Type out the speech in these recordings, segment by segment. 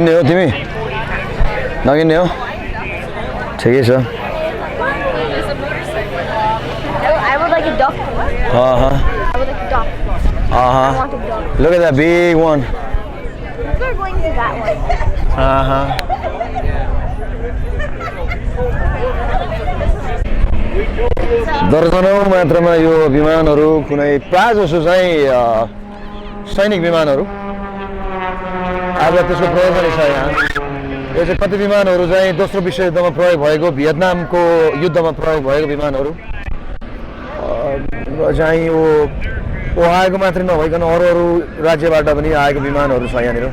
किन्ने हो तिमी नकिन्ने हो ठिकै छ I would like a duck. I would like a duck. I want a duck. Look at that big one. We're going to that one. दर्जनौं मात्रामा यो विमानहरू कुनै प्राय जसो चाहिँ सैनिक विमानहरू आज त्यसको प्रयोग पनि छ यहाँ यो चाहिँ कति विमानहरू चाहिँ दोस्रो विश्व युद्धमा प्रयोग भएको भियतनामको युद्धमा प्रयोग भएको विमानहरू चाहिँ यो ओहाएको मात्रै नभइकन अरू अरू राज्यबाट पनि आएको विमानहरू छ यहाँनिर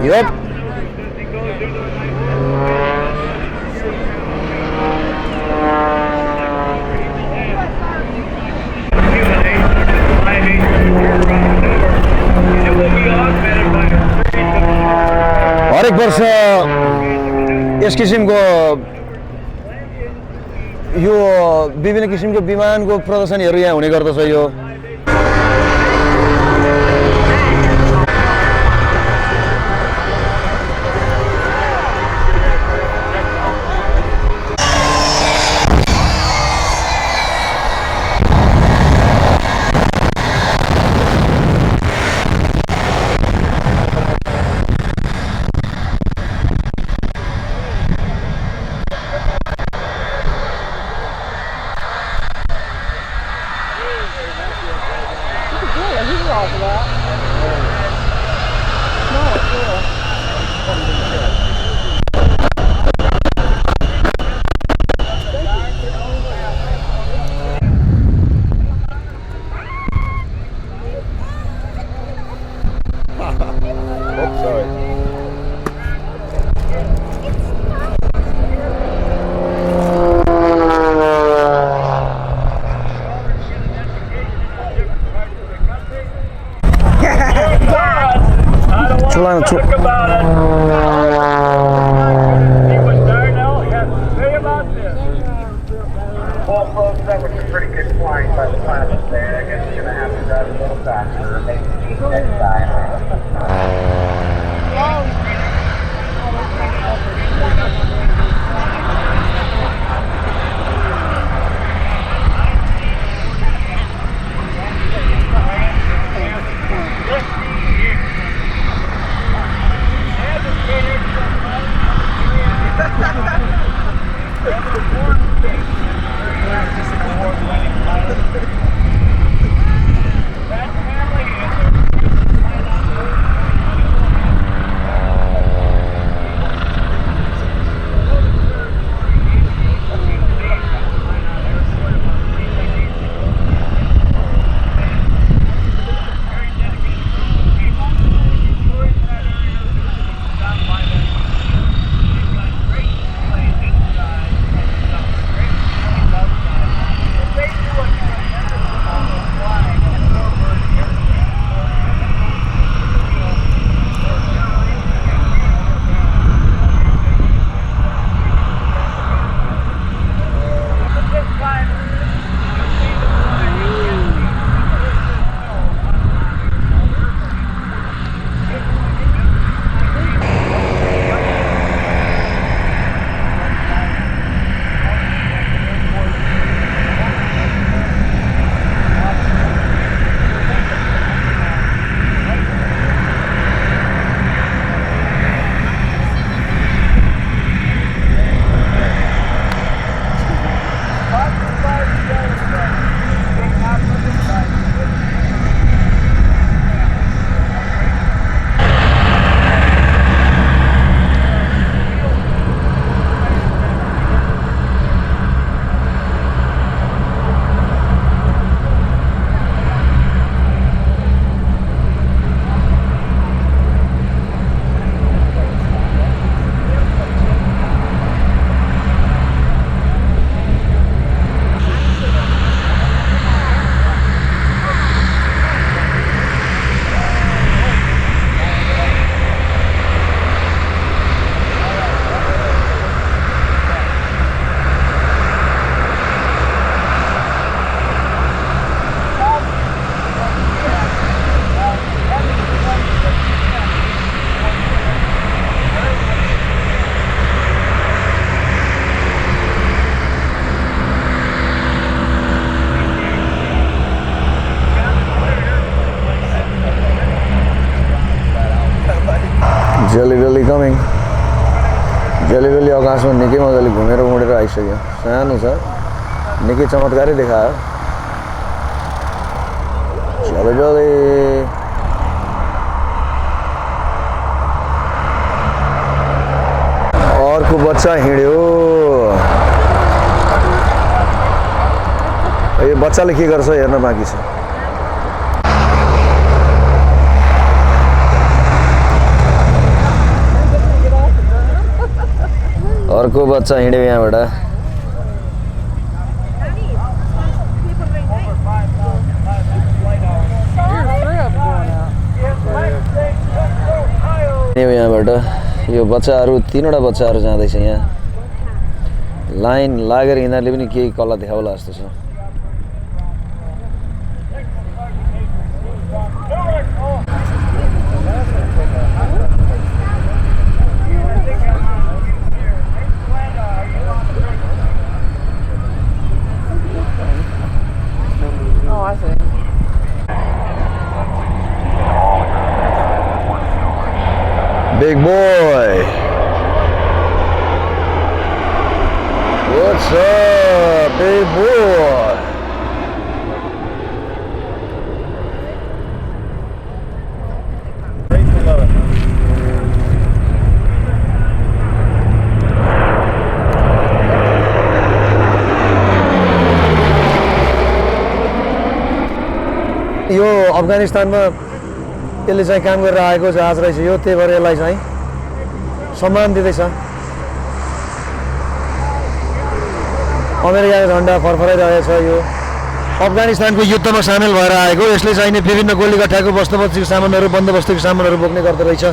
यो हरेक वर्ष यस किसिमको यो विभिन्न किसिमको विमानको प्रदर्शनीहरू यहाँ हुने गर्दछ यो अहिले आकाशमा निकै मजाले घुमेर उडेर आइसक्यो सानो छ निकै चमत्कारै देखायो चले अर्को बच्चा हिँड्यो यो बच्चाले के गर्छ हेर्न बाँकी छ अर्को बच्चा हिँड्यो यहाँबाट यहाँबाट यो बच्चाहरू तीनवटा बच्चाहरू जाँदैछ यहाँ लाइन लागेर यिनीहरूले पनि केही कला देखाउला जस्तो छ Big boy. What's up, big boy? यो अफगानिस्तानमा यसले चाहिँ काम गरेर आएको जहाज रहेछ यो त्यही भएर यसलाई चाहिँ सम्मान दिँदैछ अमेरिकाको झन्डा फरफराइरहेछ यो अफगानिस्तानको युद्धमा सामेल भएर आएको यसले चाहिने विभिन्न गोली गट्ठाको वस्तुको सामानहरू बन्दोबस्तको सामानहरू बोक्ने गर्दो रहेछ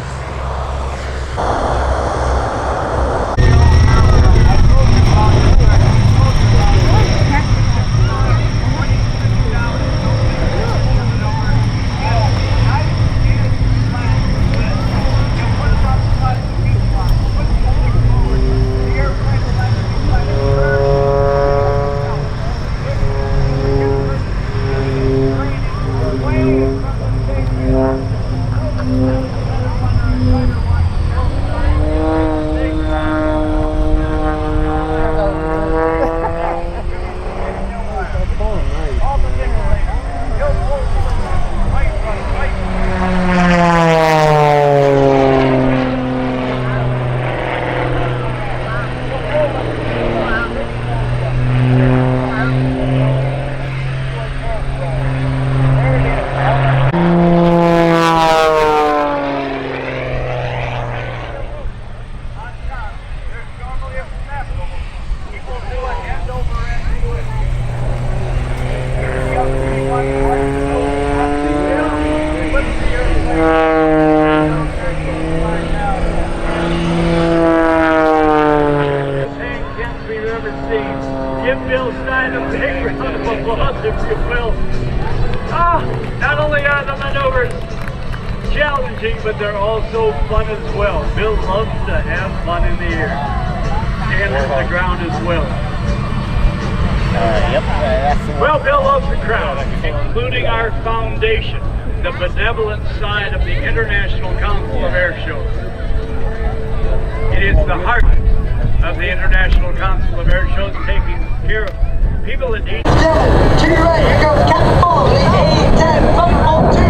challenging, but they're also fun as well. Bill loves to have fun in the air and on the ground as well. Well, Bill loves the crowd, including our foundation, the benevolent side of the International Council of Airshow. It is the heart of the International Council of Airshow, taking care of people that need. To your right, here goes Captain Ball, A-10, Thunderbolt 2.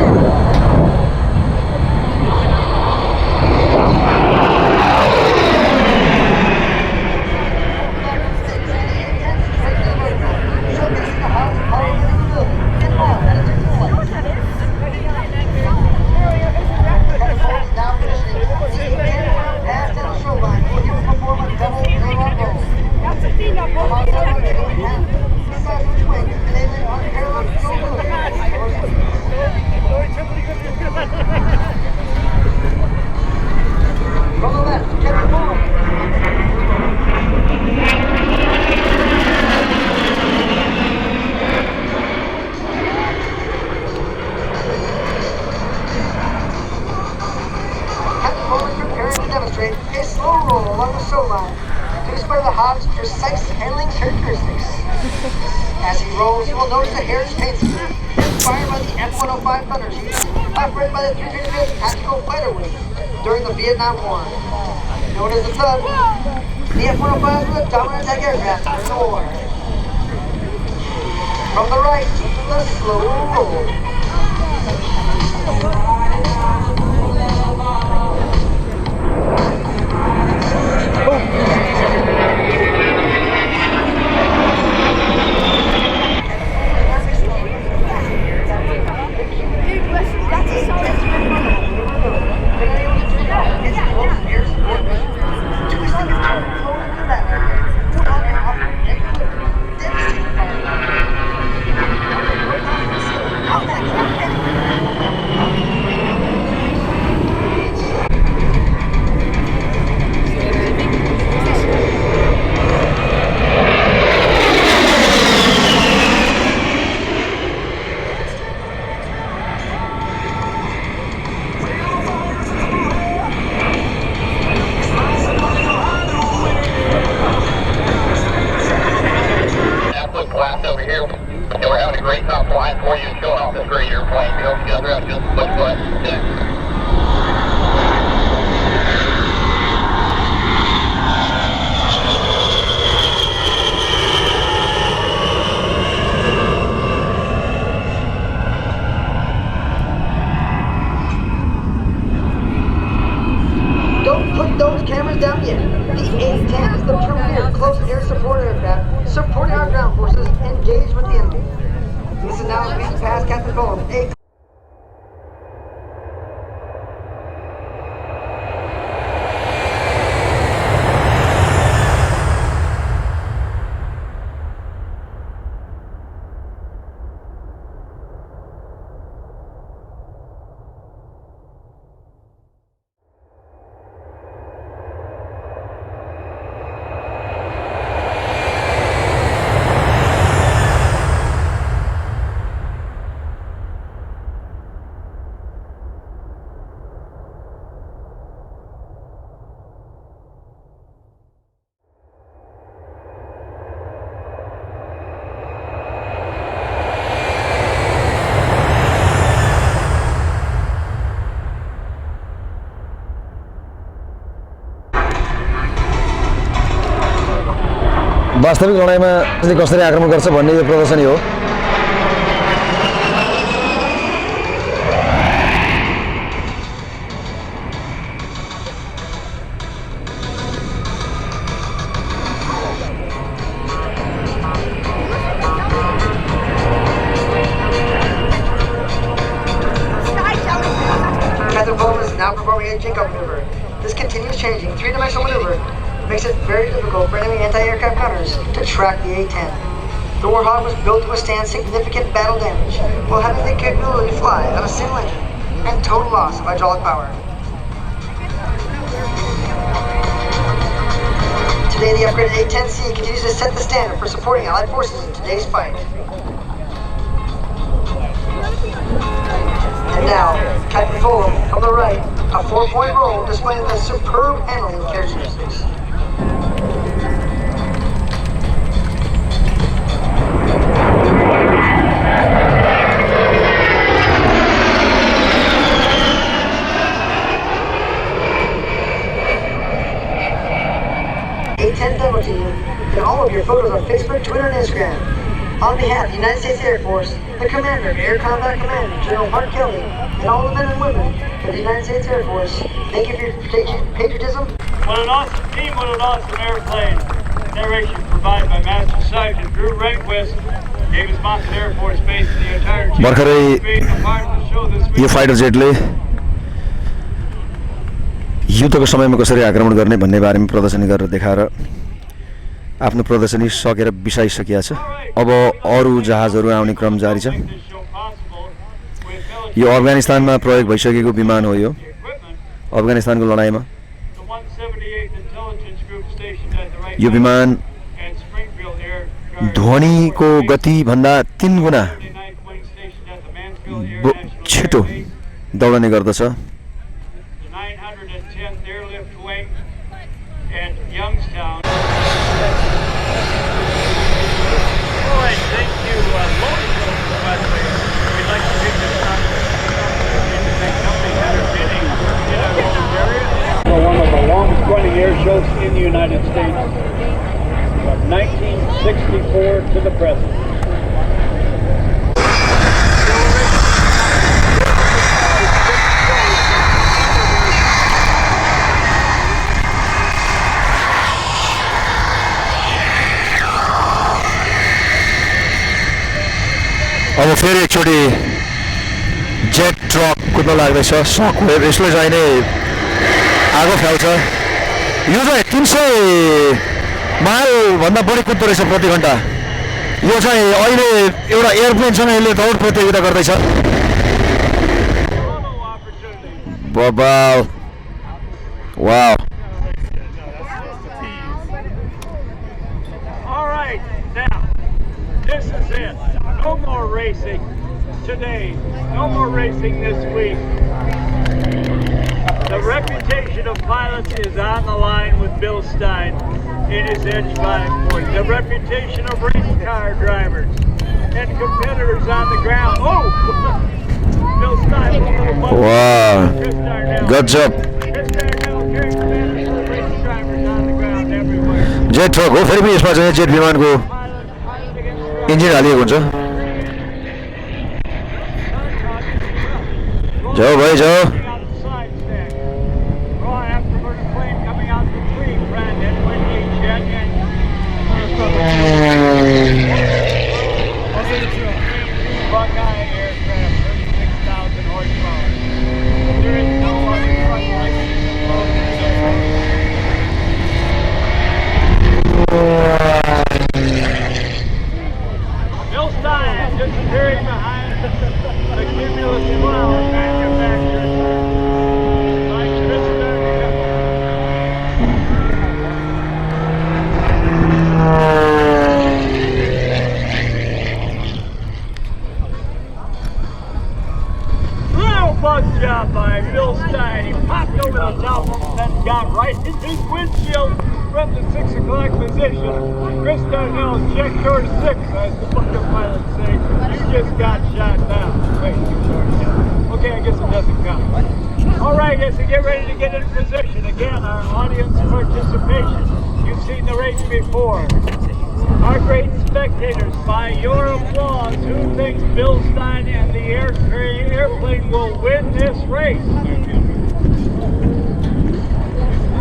A slow roll along the show line to display the Hobbs' precise handling characteristics. As he rolls, you will notice the heritage paint scheme inspired by the F-105 Thunder Chief, operated by the 335th Tactical Fighter Wing during the Vietnam War. Known as the Thud, The F-105s were the dominant attack aircraft during the war. From the right, the slow roll. Over here, and we're having a great top flying for you, showing off this great airplane. We hope you guys are out just much fun today. Don't put those cameras down yet. The A-10 is the premier close air support aircraft supporting our ground forces engaged with the enemy. This is now being past Captain Fulham. वास्तविक लडाइँमा कसरी आक्रमण गर्छ भन्ने यो प्रदर्शनी हो। Captain Fulham is now performing a Jinko maneuver. This continues changing three-dimensional maneuver. Makes it very difficult for enemy anti-aircraft gunners to track the A-10. The Warhawk was built to withstand significant battle damage while having the capability to fly on a single engine and total loss of hydraulic power. Today, the upgraded A-10C continues to set the standard for supporting Allied forces in today's fight. And now, Captain Fulham, from the right, a 4-point roll displaying the superb handling characteristics. A-10 demo team, and all of your photos on Facebook, Twitter, and Instagram. On behalf of the United States Air Force, the Commander of Air Combat Command, General Hart Kelly, and all the men and women of the United States Air Force, thank you for your patriotism. What an awesome team, what an awesome airplane. Narration provided by Master Sergeant Gurung Davis Mountain Air Force Base and the entire team. यो fighter जेटले युद्धको समयमा कसरी आक्रमण गर्ने भन्ने बारेमा प्रदर्शनी गरेर देखाएर आफ्नो प्रदर्शनी सकेर बिसाइसकेको छ। अब अरू जहाजहरू आउने क्रम जारी छ। यो अफगानिस्तानमा प्रयोग भइसकेको विमान हो। यो अफगानिस्तानको लडाइँमा यो विमान ध्वनिको गति भन्दा 3 गुणा छिटो दौडने गर्दछ। One of the longest running air shows in in the United States from 1964 to the present. अब फेरि एकचोटि जेट ट्रक कुद्न लाग्दैछ सक वेभ यसले चाहिँ नै आगो फ्याल्छ यो चाहिँ 300 माइलभन्दा बढी कुद्दो रहेछ प्रति घन्टा यो चाहिँ अहिले एउटा एयरप्लेनसँग यसले दौड प्रतियोगिता गर्दैछ wow wow All right, now, this is it. No more racing today. No more racing this week. The reputation of pilots is on the line with Bill Stein in his Edge 540. The reputation of race car drivers and competitors on the ground. Oh! Bill Stein, wow, Chris Darnell. good job. Chris Darnell carrying competitors and race drivers on the ground everywhere. Jet truck हो फेरि पनि यसमा चाहिँ jet विमानको engine हालिएको हुन्छ जाऊ भाइ जाऊ disappearing behind the cumulus cloud manufactured by Chris Darnell. Little bug job by Bill Stein. He popped over the top and then got right in his windshield from the 6 o'clock position. Chris Darnell checked your 6, as the fucking pilot say. You just got shot down. Wait, okay, I guess it doesn't count. All right, as we get ready to get in position, again, our audience participation. You've seen the race before. Our great spectators, by your applause, who thinks Bill Stein and the airplane will win this race?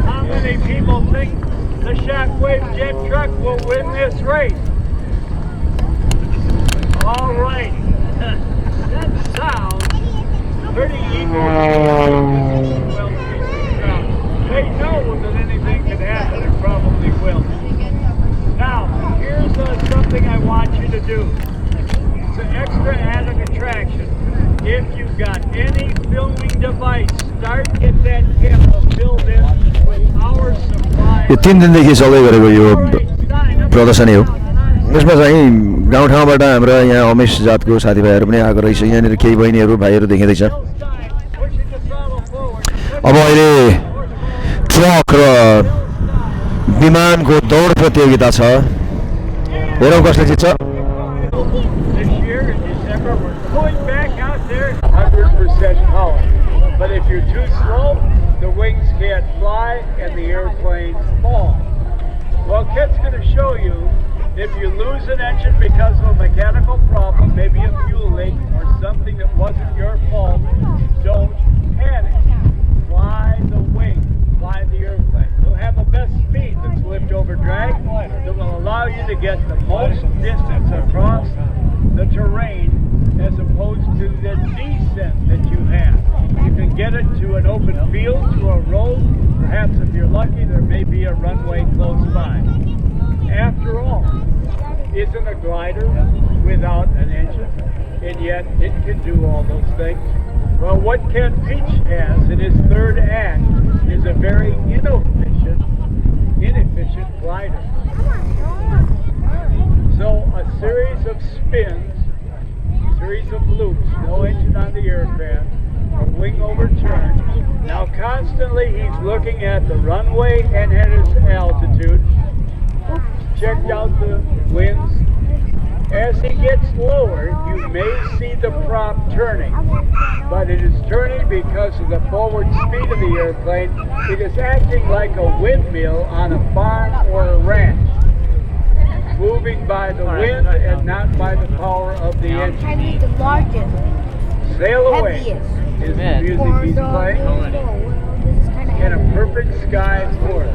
How many people think the Shockwave jet truck will win this race? All right. That sounds pretty equal. Well, they know that anything can happen. It probably will. Now, here's something I want you to do. It's an extra added attraction. If you've got any filming device, start get that camera filled in with our supply. यो 3 दिनदेखि चल्दै गरेको यो प्रदर्शनी हो यसमा चाहिँ गाउँठाउँबाट हाम्रो यहाँ अमेश जातको साथीभाइहरू पनि आएको रहेछ यहाँनिर केही बहिनीहरू भाइहरू देखिँदैछ अब अहिले ट्रक र विमानको दौड प्रतियोगिता छ हेरौँ कसले जित्छ But if you're too slow, the wings can't fly and the airplane falls. Well, Kit's going to show you if you lose an engine because of a mechanical problem, maybe a fuel leak or something that wasn't your fault, don't panic. Fly the wing, fly the airplane. You'll have the best speed that's lift over drag that will allow you to get the most distance across the terrain as opposed to the descent that you have. You can get it to an open field, to a road. Perhaps if you're lucky, there may be a runway close by. After all, isn't a glider without an engine? And yet it can do all those things. Well, what Ken Peach has in his third act is a very inefficient glider. So a series of spins, series of loops, no engine on the aircraft, a wing overturn. Now constantly he's looking at the runway and at his altitude. Checked out the winds, As he gets lower, you may see the prop turning, but it is turning because of the forward speed of the airplane. It is acting like a windmill on a farm or a ranch, moving by the wind and not by the power of the engine. Heavy, the largest. Sail away Heaviest. is the music he's playing in a perfect sky for us.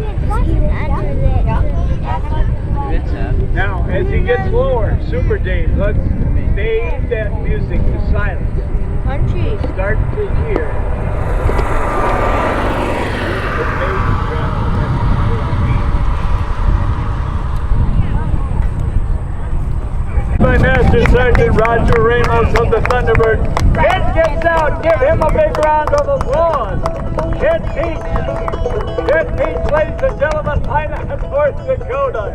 Now, as he gets lower, Super Dave, let's fade that music to silence. Country. Start to hear the bass drum at full speed. My Master Sergeant Roger Ramos of the Thunderbird. Kent gets out. Give him a big round of applause. Kent Peach. Kent Peach, ladies and gentlemen, Pineham, North Dakota.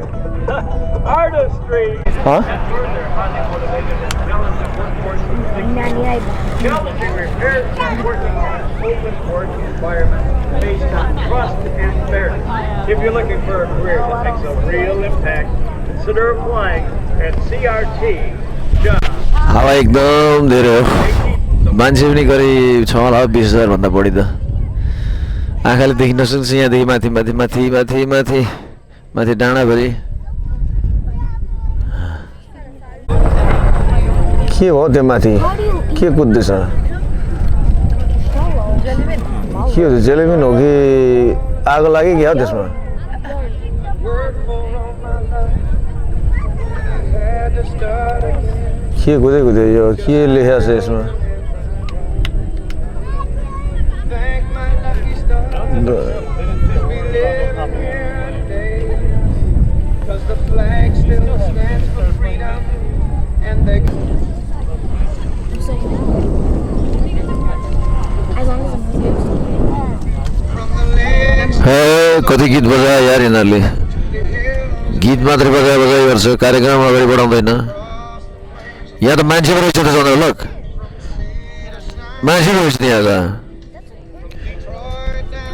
Artistry. Huh? Challenging repairs and working on an open work environment based on trust and fairness. If you're looking for a career that makes a real impact, consider applying at CRT Jobs. हावा एकदम धेरै हो मान्छे पनि करिब छ होला 20,000 भन्दा बढी त आँखाले देखिन सक्छ यहाँदेखि माथि माथि माथि माथि माथि माथि डाँडाभरि के हो त्यो माथि के कुद्दैछ के हो जेलेबिन हो कि आगो लाग्यो क्या हो त्यसमा के कुदै कुदै यो के लेखेको छ यसमा हे कति गीत बजायो यार यिनीहरूले गीत मात्रै बजाइ गर्छ कार्यक्रम अगाडि बढाउँदैन यहाँ त मान्छे पो रहेछ त चन्द्रलोक मान्छे पो रहेछ त्यहाँ त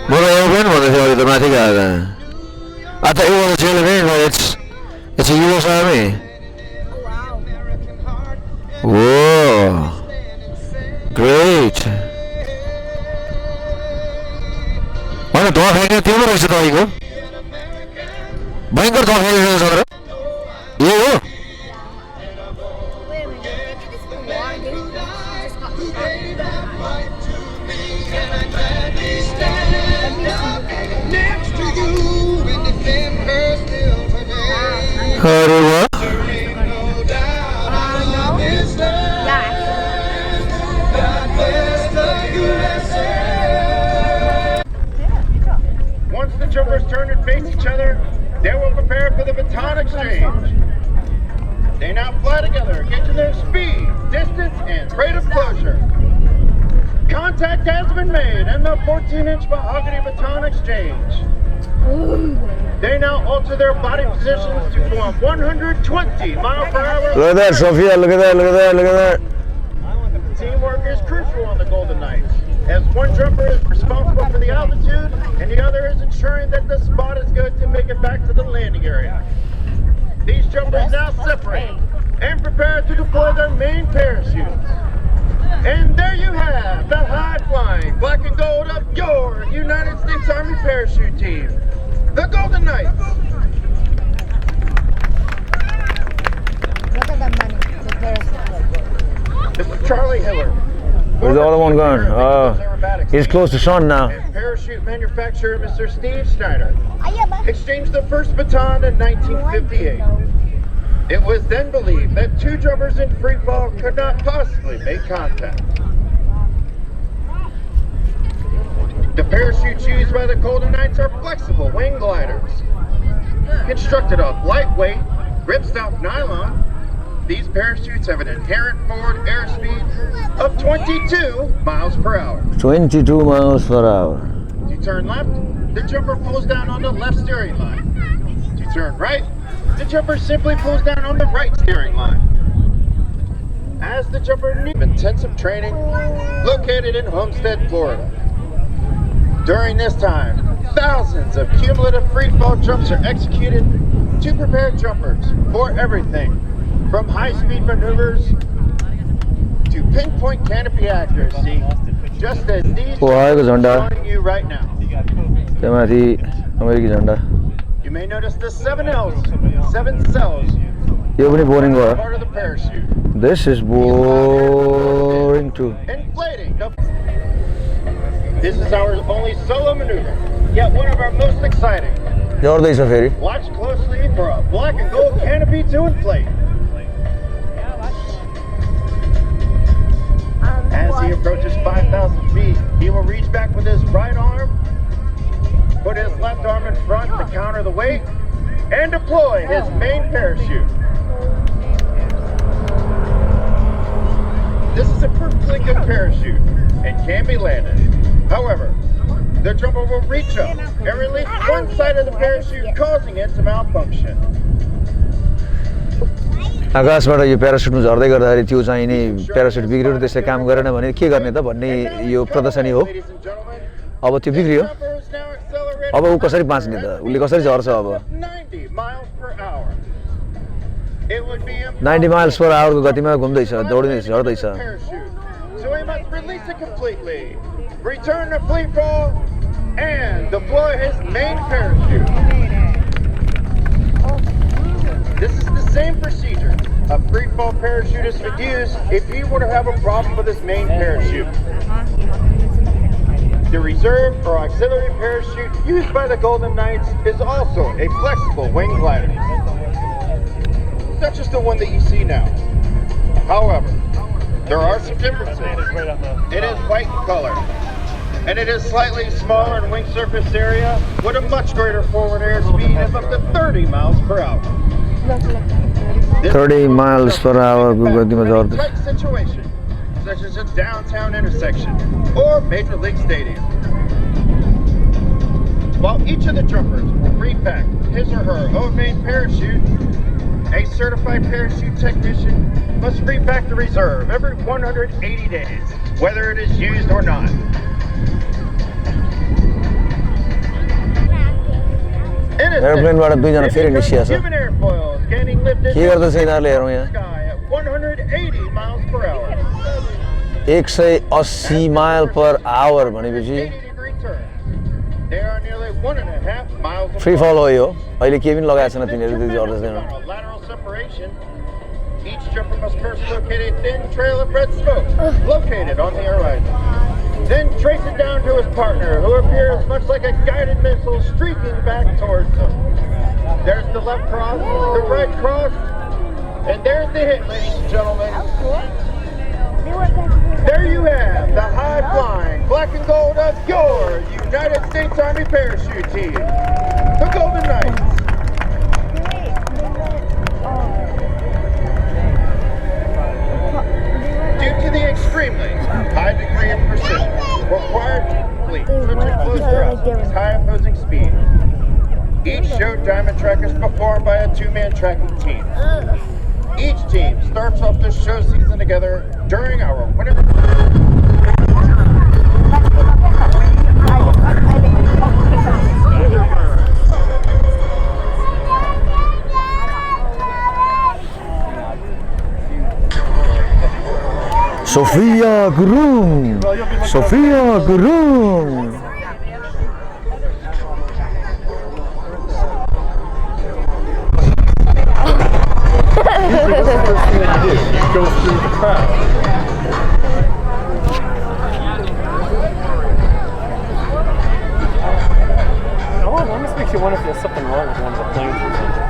म त यहाँ पनि भन्दै थिएँ अहिले त माथि गएर I thought it was a jellybean, but it's a US Army. Whoa, great. Mana dua फ्याँक्ने त्यो पो रहेछ तपाईँको भयङ्कर दवा फ्याँकेको छ तर यो हो अरे वाह Once the jumpers turn and face each other, they will prepare for the baton exchange. They now fly together, get to their speed, distance, and rate of closure. Contact has been made and the 14-inch mahogany baton exchange. They now alter their body positions to form 120 miles per hour. Look at that, Sophia, look at that, look at that, look at that. Teamwork is crucial on the Golden Knights, as one jumper is responsible for the altitude and the other is ensuring that the spot is good to make it back to the landing area. These jumpers now separate and prepare to deploy their main parachutes. And there you have the high-flying black and gold of your United States Army parachute team, the Golden Knights. Look at the money, the parachute. This is Charlie Hiller. Where's the other one going? He's close to Sean now. And parachute manufacturer Mr. Steve Schneider exchanged the first baton in 1958. It was then believed that two jumpers in free fall could not possibly make contact. The parachutes used by the Golden Knights are flexible wing gliders. Constructed of lightweight, ripstop nylon, these parachutes have an inherent forward airspeed of 22 miles per hour. 22 miles per hour. To turn left, the jumper pulls down on the left steering line. To turn right, the jumper simply pulls down on the right steering line. As the jumper needs intensive training located in Homestead, Florida. During this time, thousands of cumulative free fall jumps are executed to prepare jumpers for everything From high-speed maneuvers to pinpoint canopy accuracy, just as these आएको झन्डा are showing you right now. त्यहाँमाथि अमेरिकी झन्डा You may notice the 7 L's, 7 cells, यो पनि boring भयो part of the parachute. This is boring too Inflating. This is our only solo maneuver, yet one of our most exciting. झर्दैछ फेरि Watch closely for a black and gold canopy to inflate. As he approaches 5,000 feet, he will reach back with his right arm, put his left arm in front to counter the weight, and deploy his main parachute. This is a perfectly good parachute and can be landed. However, the jumper will reach up and release one side of the parachute, causing it to malfunction. आकाशबाट यो प्यारासुटमा झर्दै गर्दाखेरि त्यो चाहिँ नि parachute बिग्रियो र त्यसले काम गरेन भने के गर्ने त भन्ने यो प्रदर्शनी हो Ladies and gentlemen, अब त्यो बिग्रियो jumper is now accelerating अब ऊ कसरी बाँच्ने त उसले कसरी झर्छ अब 90 miles per hour. It would be 90 miles पर आवरको गतिमा घुम्दैछ दौडिँदैछ झर्दैछ parachute. So we must release it completely, return to free fall, and deploy his main parachute. This is the same procedure a free fall parachutist would use if he were to have a problem with his main parachute. The reserve or auxiliary parachute used by the Golden Knights is also a flexible wing glider, such as the one that you see now. However, there are some differences. It is white in color, and it is slightly smaller in wing surface area with a much greater forward air speed of up to 30 miles per hour. 30 miles per hour को गतिमा झर्दैछ Tight situation, such as a downtown intersection or major league stadium. While each of the jumpers will repack his or her own main parachute, a certified parachute technician must repack the reserve every 180 days, whether it is used or not. एयरप्लेनबाट दुईजना फेरि निस्किएछ Human airfoils gaining lift के गर्दैछ यिनीहरूले हेरौँ यहाँ sky at 180 miles per hour. 180 mile per hour भनेपछि 80-degree turn. They are nearly 1.5 miles free apart. फल हो यो अहिले केही पनि लगाएको छैन तिनीहरू त्यति झर्दैछन् On a lateral separation, each jumper must first locate a thin trail of red smoke located on the horizon. Then trace it down to his partner, who appears much like a guided missile streaking back towards him. There's the left cross, the right cross, and there's the hit, ladies and gentlemen. There you have the high-flying black and gold of your United States Army parachute team, the Golden Knights. Due to the extremely high degree of precision required to complete such a close thrust at high opposing speed, each show diamond track is performed by a two-man tracking team. Each team starts off the show season together during our winter. Sophia Gurung Sophia Gurung Go through the crowd. Oh, it almost makes you wonder if there's something wrong with one of the planes or something.